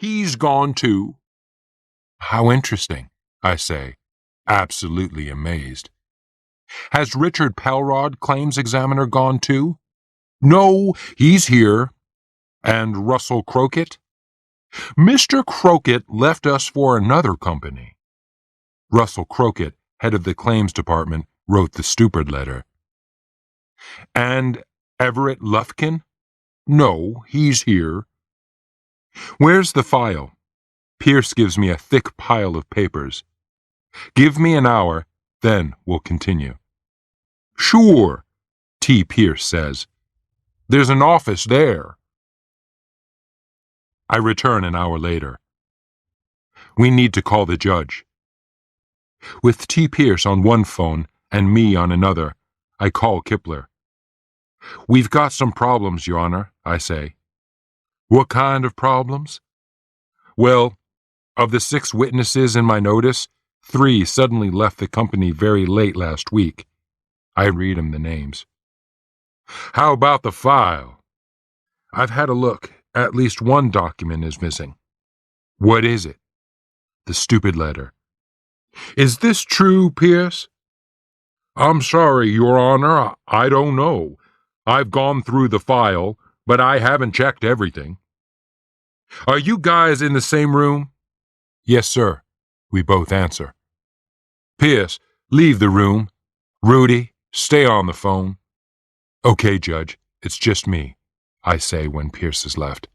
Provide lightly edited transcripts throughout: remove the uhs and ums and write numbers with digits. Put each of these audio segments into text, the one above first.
he's gone too. How interesting, I say, absolutely amazed. Has Richard Pelrod, claims examiner, gone too? No, he's here. And Russell Crockett? Mr. Crockett left us for another company. Russell Crockett, head of the claims department, wrote the stupid letter. And Everett Lufkin? No, he's here. Where's the file? Pierce gives me a thick pile of papers. Give me an hour, then we'll continue. Sure, T. Pierce says. There's an office there. I return an hour later. We need to call the judge. With T. Pierce on one phone and me on another, I call Kipler. We've got some problems, Your Honor, I say. What kind of problems? Well, of the 6 witnesses in my notice, 3 suddenly left the company very late last week. I read him the names. How about the file? I've had a look. At least one document is missing. What is it? The stupid letter. Is this true, Pierce? I'm sorry, Your Honor, I don't know. I've gone through the file, but I haven't checked everything. Are you guys in the same room? Yes, sir, we both answer. Pierce, leave the room. Rudy, stay on the phone. Okay, Judge, it's just me, I say when Pierce has left.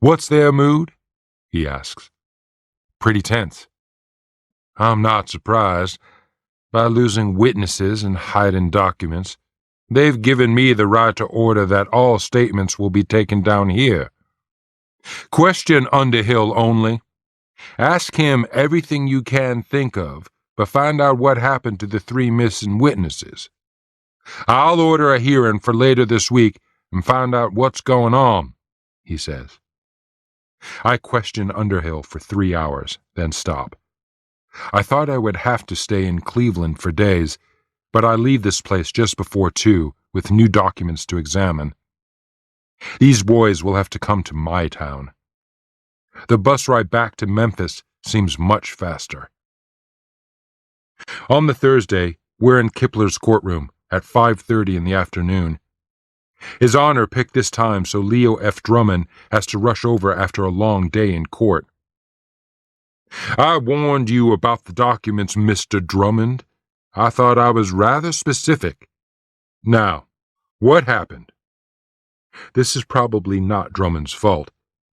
What's their mood? He asks. Pretty tense. I'm not surprised. By losing witnesses and hiding documents, they've given me the right to order that all statements will be taken down here. Question Underhill only. Ask him everything you can think of, but find out what happened to the 3 missing witnesses. I'll order a hearing for later this week and find out what's going on, he says. I question Underhill for 3 hours, then stop. I thought I would have to stay in Cleveland for days, but I leave this place just before 2 with new documents to examine. These boys will have to come to my town. The bus ride back to Memphis seems much faster. On the Thursday, we're in Kipler's courtroom at 5:30 in the afternoon. His Honor picked this time so Leo F. Drummond has to rush over after a long day in court. I warned you about the documents, Mr. Drummond. I thought I was rather specific. Now, what happened? This is probably not Drummond's fault.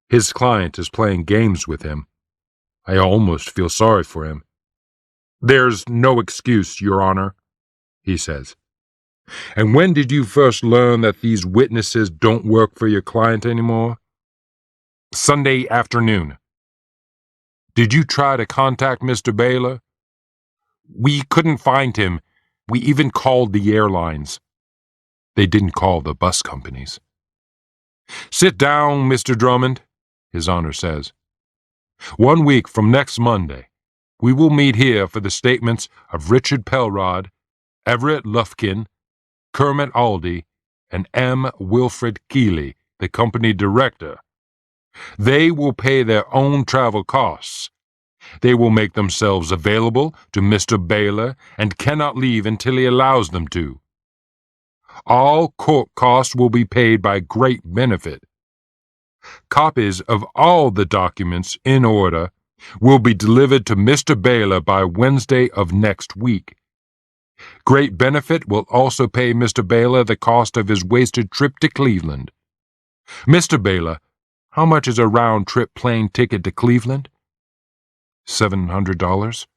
His client is playing games with him. I almost feel sorry for him. There's no excuse, Your Honor, he says. And when did you first learn that these witnesses don't work for your client anymore? Sunday afternoon. Did you try to contact Mr. Baylor? We couldn't find him. We even called the airlines. They didn't call the bus companies. Sit down, Mr. Drummond, His Honor says. 1 week from next Monday, we will meet here for the statements of Richard Pelrod, Everett Lufkin, Kermit Aldi, and M. Wilfred Keeley, the company director. They will pay their own travel costs. They will make themselves available to Mr. Baylor and cannot leave until he allows them to. All court costs will be paid by great benefit. Copies of all the documents in order will be delivered to Mr. Baylor by Wednesday of next week. Great Benefit will also pay Mr. Baylor the cost of his wasted trip to Cleveland. Mr. Baylor, how much is a round-trip plane ticket to Cleveland? $700.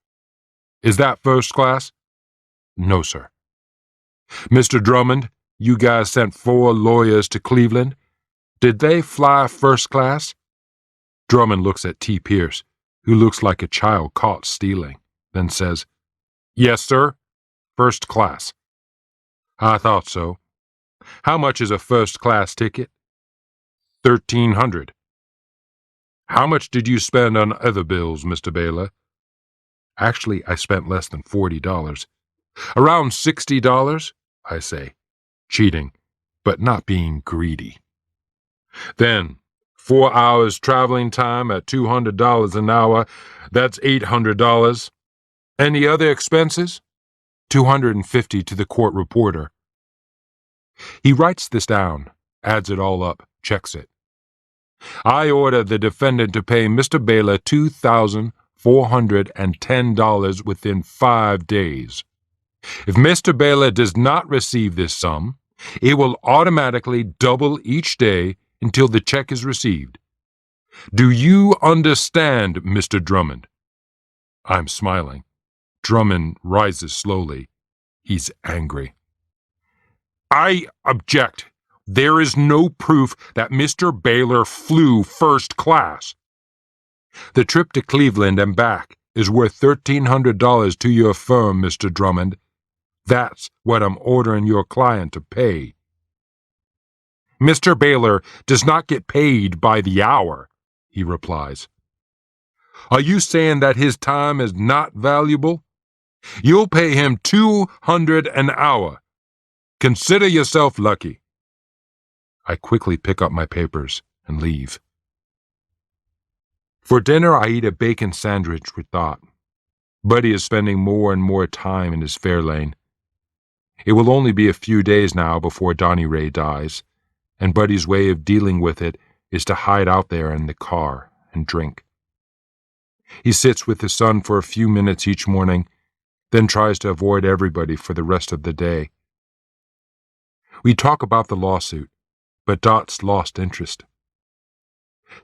Is that first class? No, sir. Mr. Drummond, you guys sent 4 lawyers to Cleveland. Did they fly first class? Drummond looks at T. Pierce, who looks like a child caught stealing, then says, Yes, sir. First class. I thought so. How much is a first-class ticket? $1,300. How much did you spend on other bills, Mr. Baylor? Actually, I spent less than $40. Around $60, I say, cheating, but not being greedy. Then, 4 hours traveling time at $200 an hour. That's $800. Any other expenses? $250 to the court reporter. He writes this down, adds it all up, checks it. I order the defendant to pay Mr. Baylor $2,410 within 5 days. If Mr. Baylor does not receive this sum, it will automatically double each day until the check is received. Do you understand, Mr. Drummond? I'm smiling. Drummond rises slowly. He's angry. I object. There is no proof that Mr. Baylor flew first class. The trip to Cleveland and back is worth $1,300 to your firm, Mr. Drummond. That's what I'm ordering your client to pay. Mr. Baylor does not get paid by the hour, he replies. Are you saying that his time is not valuable? You'll pay him $200 an hour. Consider yourself lucky. I quickly pick up my papers and leave. For dinner, I eat a bacon sandwich with Dot. Buddy is spending more and more time in his Fairlane. It will only be a few days now before Donnie Ray dies, and Buddy's way of dealing with it is to hide out there in the car and drink. He sits with his son for a few minutes each morning, then tries to avoid everybody for the rest of the day. We talk about the lawsuit, but Dot's lost interest.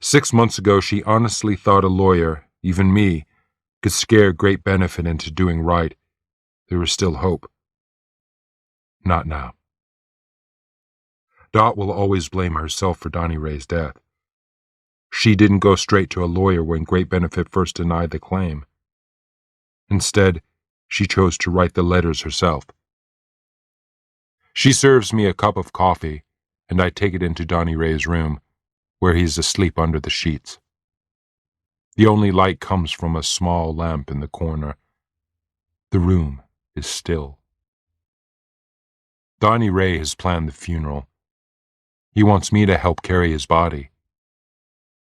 6 months ago, she honestly thought a lawyer, even me, could scare great benefit into doing right. There was still hope. Not now. Dot will always blame herself for Donnie Ray's death. She didn't go straight to a lawyer when Great Benefit first denied the claim. Instead, she chose to write the letters herself. She serves me a cup of coffee, and I take it into Donnie Ray's room, where he's asleep under the sheets. The only light comes from a small lamp in the corner. The room is still. Donnie Ray has planned the funeral. He wants me to help carry his body.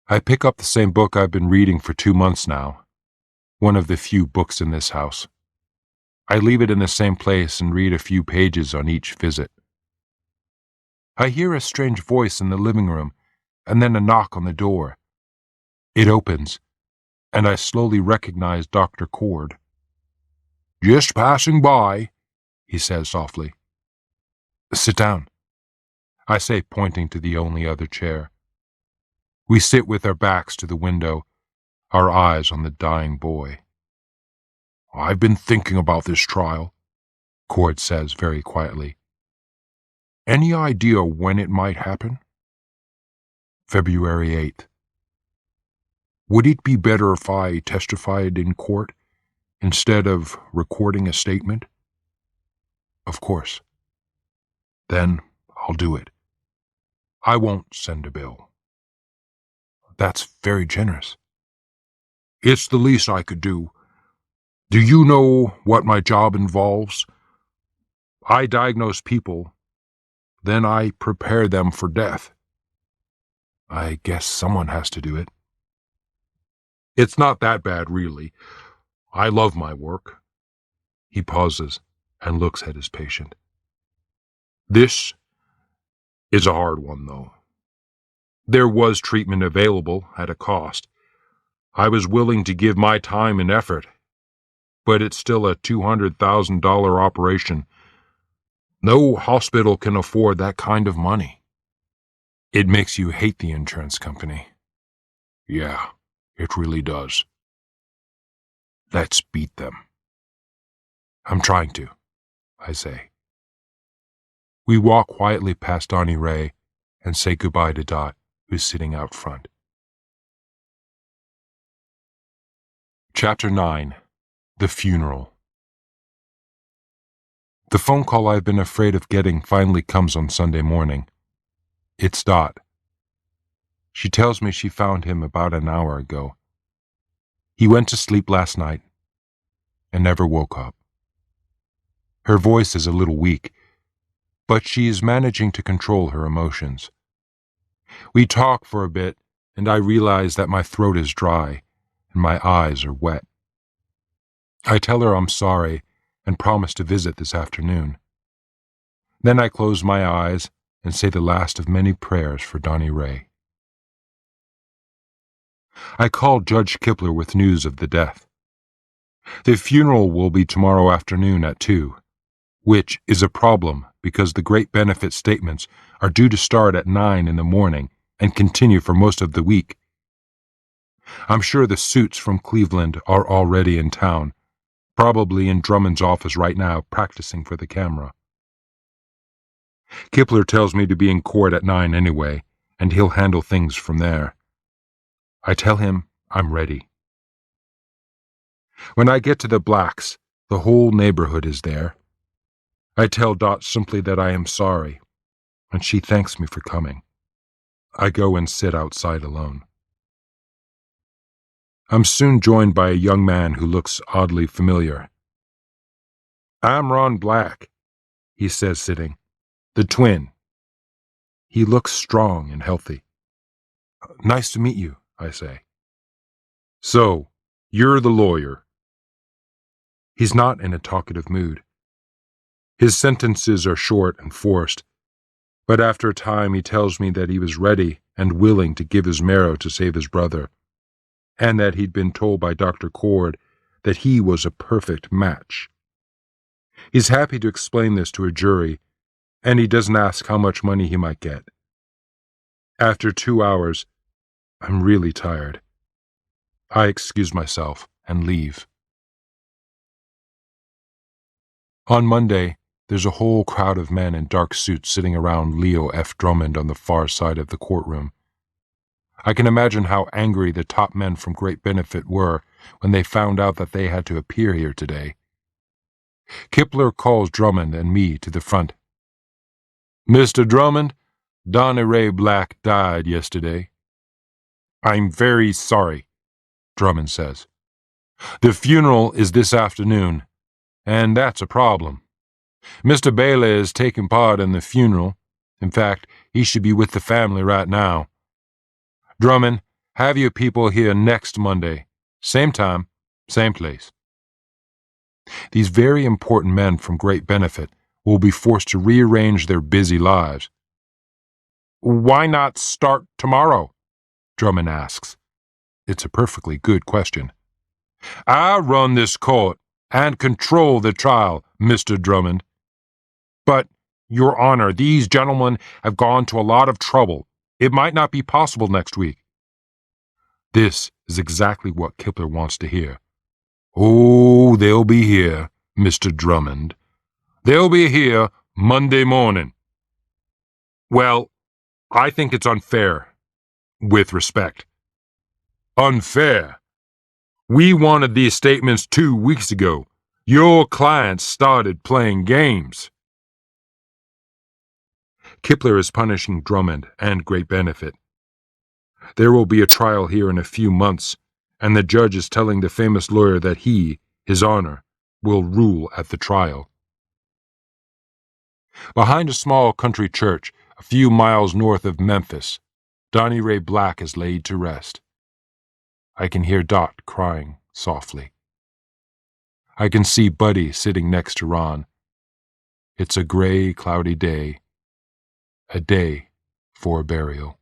I pick up the same book I've been reading for 2 months now, one of the few books in this house. I leave it in the same place and read a few pages on each visit. I hear a strange voice in the living room, and then a knock on the door. It opens, and I slowly recognize Dr. Cord. "Just passing by," he says softly. "Sit down," I say, pointing to the only other chair. We sit with our backs to the window, our eyes on the dying boy. "I've been thinking about this trial," Cord says very quietly. "Any idea when it might happen?" "February 8th. Would it be better if I testified in court instead of recording a statement?" "Of course." "Then I'll do it. I won't send a bill." "That's very generous." "It's the least I could do. Do you know what my job involves? I diagnose people, then I prepare them for death." "I guess someone has to do it." "It's not that bad, really. I love my work." He pauses and looks at his patient. "This is a hard one, though. There was treatment available at a cost. I was willing to give my time and effort, but it's still a $200,000 operation. No hospital can afford that kind of money." "It makes you hate the insurance company." "Yeah, it really does." "Let's beat them." "I'm trying to," I say. We walk quietly past Donnie Ray and say goodbye to Dot, who's sitting out front. Chapter 9. The Funeral. The phone call I've been afraid of getting finally comes on Sunday morning. It's Dot. She tells me she found him about an hour ago. He went to sleep last night and never woke up. Her voice is a little weak, but she is managing to control her emotions. We talk for a bit, and I realize that my throat is dry and my eyes are wet. I tell her I'm sorry and promise to visit this afternoon. Then I close my eyes and say the last of many prayers for Donnie Ray. I call Judge Kipler with news of the death. The funeral will be tomorrow afternoon at 2, which is a problem because the great benefit statements are due to start at 9 in the morning and continue for most of the week. I'm sure the suits from Cleveland are already in town, probably in Drummond's office right now practicing for the camera. Kipler tells me to be in court at 9 anyway, and he'll handle things from there. I tell him I'm ready. When I get to the Blacks, the whole neighborhood is there. I tell Dot simply that I am sorry, and she thanks me for coming. I go and sit outside alone. I'm soon joined by a young man who looks oddly familiar. "I'm Ron Black," he says, sitting. "The twin." He looks strong and healthy. "Nice to meet you," I say. "So, you're the lawyer." He's not in a talkative mood. His sentences are short and forced, but after a time he tells me that he was ready and willing to give his marrow to save his brother, and that he'd been told by Dr. Cord that he was a perfect match. He's happy to explain this to a jury, and he doesn't ask how much money he might get. After 2 hours, I'm really tired. I excuse myself and leave. On Monday, there's a whole crowd of men in dark suits sitting around Leo F. Drummond on the far side of the courtroom. I can imagine how angry the top men from Great Benefit were when they found out that they had to appear here today. Kipler calls Drummond and me to the front. "Mr. Drummond, Donnie Ray Black died yesterday." "I'm very sorry," Drummond says. "The funeral is this afternoon, and that's a problem. Mr. Bailey is taking part in the funeral. In fact, he should be with the family right now. Drummond, have your people here next Monday. Same time, same place." These very important men from Great Benefit will be forced to rearrange their busy lives. "Why not start tomorrow?" Drummond asks. It's a perfectly good question. "I run this court and control the trial, Mr. Drummond." "But, Your Honor, these gentlemen have gone to a lot of trouble. It might not be possible next week." This is exactly what Kipler wants to hear. "Oh, they'll be here, Mr. Drummond. They'll be here Monday morning." "Well, I think it's unfair. With respect." "Unfair? We wanted these statements 2 weeks ago. Your clients started playing games." Kipler is punishing Drummond and Great Benefit. There will be a trial here in a few months, and the judge is telling the famous lawyer that he, His Honor, will rule at the trial. Behind a small country church, a few miles north of Memphis, Donnie Ray Black is laid to rest. I can hear Dot crying softly. I can see Buddy sitting next to Ron. It's a gray, cloudy day. A day for a burial.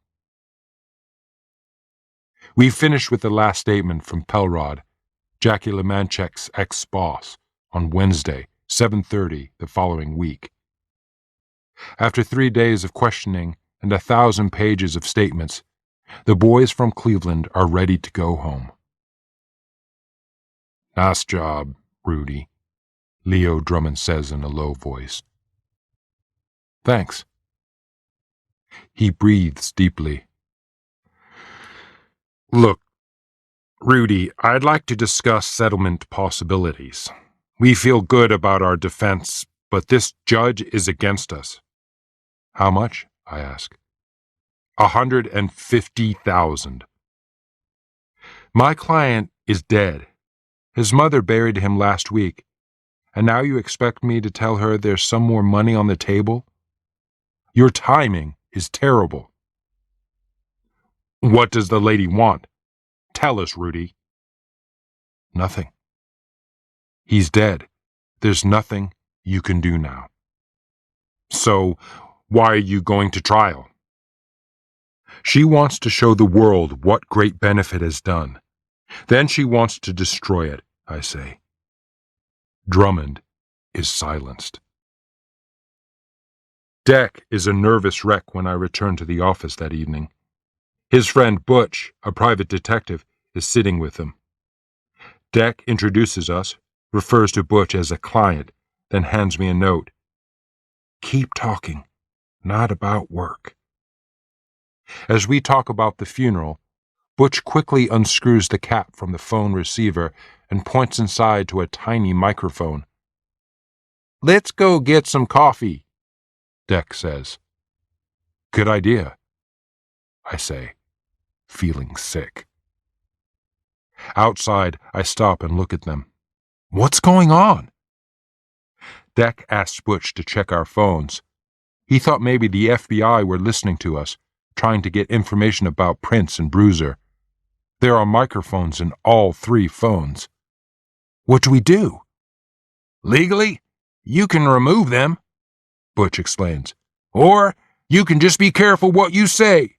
We finish with the last statement from Pelrod, Jackie Lemanchek's ex-boss, on Wednesday, 7:30 the following week. After 3 days of questioning and 1,000 pages of statements, the boys from Cleveland are ready to go home. "Nice job, Rudy," Leo Drummond says in a low voice. "Thanks." He breathes deeply. "Look, Rudy, I'd like to discuss settlement possibilities. We feel good about our defense, but this judge is against us." "How much?" I ask. $150,000. My client is dead. His mother buried him last week, and now you expect me to tell her there's some more money on the table? Your timing is terrible." What does the lady want? Tell us, Rudy. Nothing. He's dead. There's nothing you can do now. So, why are you going to trial? She wants to show the world what great benefit has done. Then she wants to destroy it, I say. Drummond is silenced. Deck is a nervous wreck when I return to the office that evening. His friend Butch, a private detective, is sitting with him. Deck introduces us, refers to Butch as a client, then hands me a note. Keep talking, not about work. As we talk about the funeral, Butch quickly unscrews the cap from the phone receiver and points inside to a tiny microphone. Let's go get some coffee, Deck says. Good idea, I say, feeling sick. Outside, I stop and look at them. What's going on? Deck asked Butch to check our phones. He thought maybe the FBI were listening to us, trying to get information about Prince and Bruiser. There are microphones in all 3 phones. What do we do? Legally, you can remove them, Butch explains. Or you can just be careful what you say.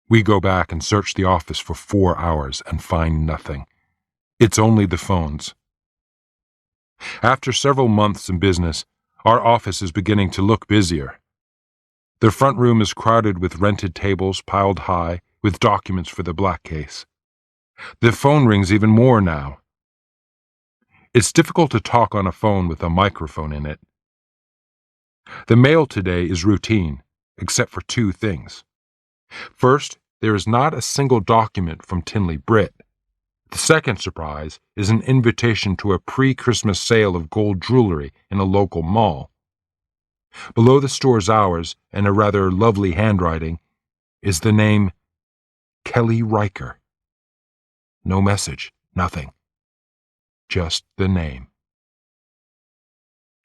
We go back and search the office for 4 hours and find nothing. It's only the phones. After several months in business, our office is beginning to look busier. The front room is crowded with rented tables piled high with documents for the black case. The phone rings even more now. It's difficult to talk on a phone with a microphone in it. The mail today is routine, except for 2 things. First, there is not a single document from Tinley Britt. The second surprise is an invitation to a pre-Christmas sale of gold jewelry in a local mall. Below the store's hours, and a rather lovely handwriting, is the name Kelly Riker. No message, nothing. Just the name.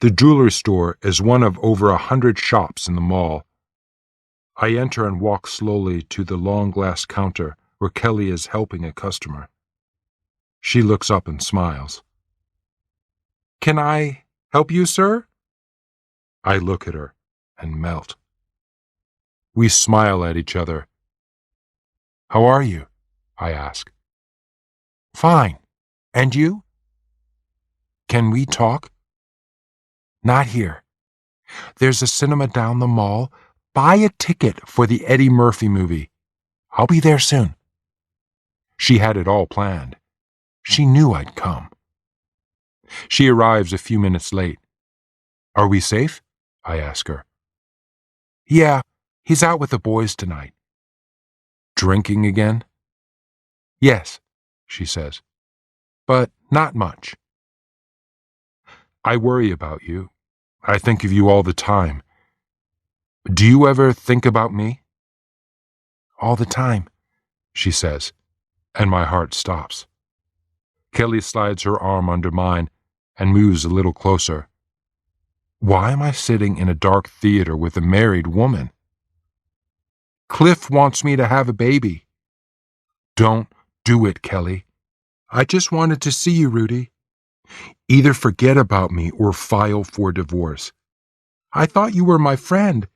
The jewelry store is one of over 100 shops in the mall. I enter and walk slowly to the long glass counter where Kelly is helping a customer. She looks up and smiles. Can I help you, sir? I look at her and melt. We smile at each other. How are you? I ask. Fine. And you? Can we talk? Not here. There's a cinema down the mall. Buy a ticket for the Eddie Murphy movie. I'll be there soon. She had it all planned. She knew I'd come. She arrives a few minutes late. Are we safe? I ask her. Yeah, he's out with the boys tonight. Drinking again? Yes, she says, but not much. I worry about you. I think of you all the time. Do you ever think about me? All the time, she says, and my heart stops. Kelly slides her arm under mine and moves a little closer. Why am I sitting in a dark theater with a married woman? Cliff wants me to have a baby. Don't do it, Kelly. I just wanted to see you, Rudy. Either forget about me or file for divorce. I thought you were my friend.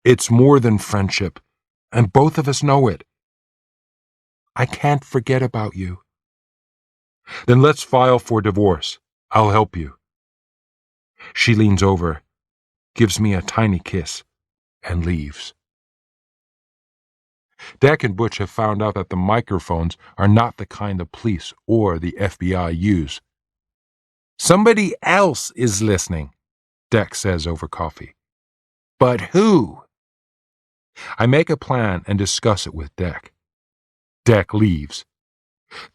It's more than friendship, and both of us know it. I can't forget about you. Then let's file for divorce. I'll help you. She leans over, gives me a tiny kiss, and leaves. Deck and Butch have found out that the microphones are not the kind the police or the FBI use. Somebody else is listening, Deck says over coffee. But who? I make a plan and discuss it with Deck. Deck leaves.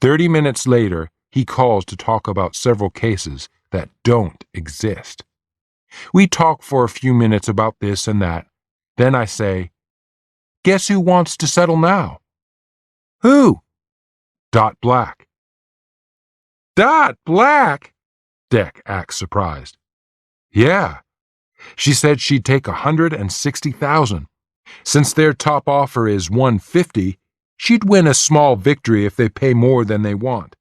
30 minutes later, he calls to talk about several cases that don't exist. We talk for a few minutes about this and that. Then I say, guess who wants to settle now? Who? Dot Black. Dot Black? Deck acts surprised. Yeah. She said she'd take $160,000. Since their top offer is $150, She'd win a small victory if they pay more than they want.